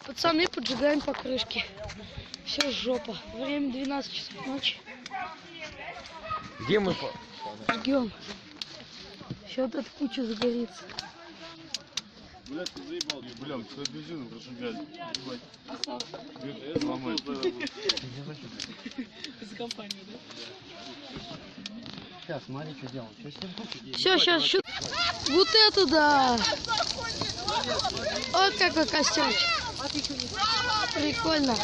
Пацаны, поджигаем покрышки. Все, жопа. Время 12 часов ночи. Где мы жгем? Все вот эта куча загорится. Блядь, ты заебал. Блядь, твой бензин прожигает. Ломает. За компанию, да? Сейчас, смотри, что делаем. Все, сейчас. Вот это да! Вот какой костюмчик. Прикольно.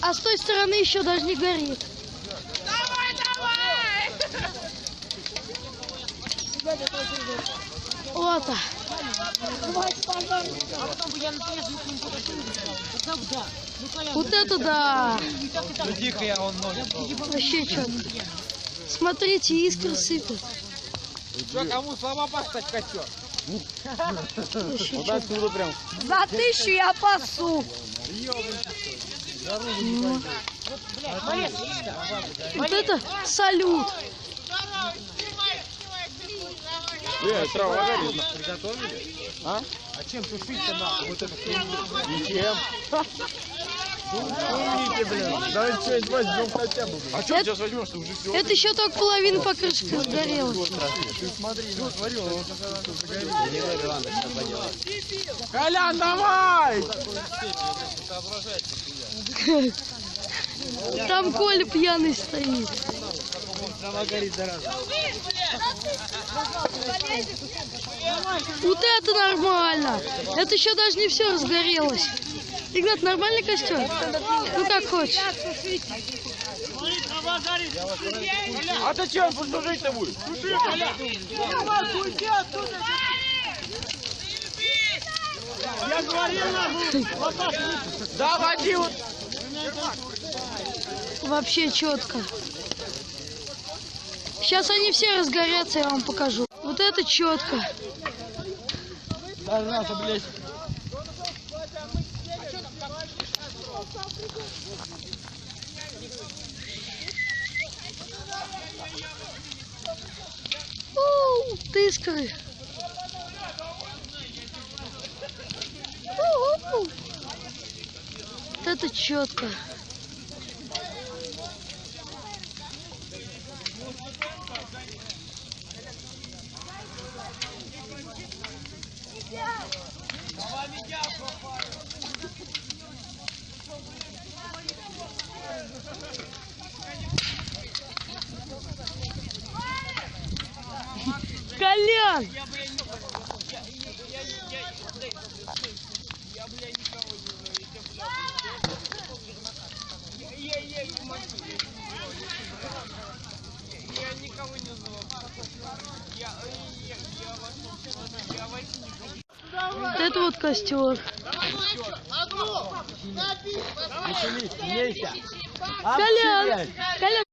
А с той стороны еще даже не горит. Вот. Вот это да! Вообще что? Смотрите, искры сыпят. Что, кому слова поставить костер? Вот отсюда прям. За 1000 я пасу. Вот это салют. Трава горит. Приготовили? А? А чем тушить-то нахуй вот это? Ничем. Умники, блин. Давай что-нибудь возьмем хотя бы. А что сейчас возьмем, что уже все? Это еще только половина покрышки сгорела. Ты смотри, ну смотри, он уже загорел. Колян, давай! Там Коля пьяный стоит. Трава горит, зараза. Вот это нормально. Это еще даже не все разгорелось. Игнат, нормальный костер? Ну как хочешь. А ты чем послужить-то будешь? Я говорил, Да, води вот. Вообще четко. Сейчас они все разгорятся, я вам покажу. Вот это четко. Даже наша, блядь. Искры. Вот это четко. Колян! Вот это вот костер. Колян! Колян!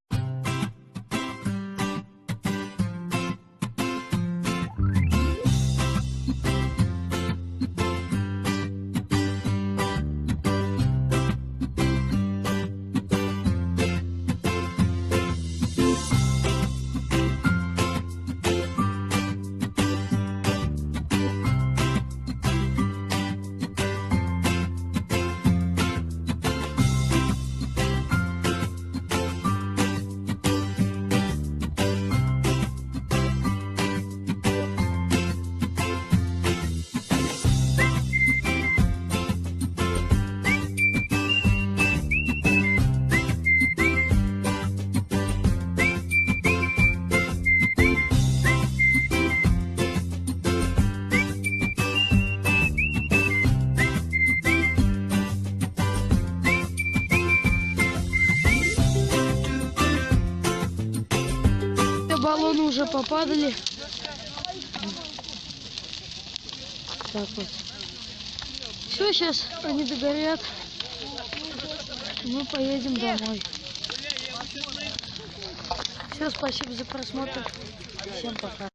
Баллоны уже попадали. Так вот. Все, сейчас они догорят. Мы поедем домой. Все, спасибо за просмотр. Всем пока.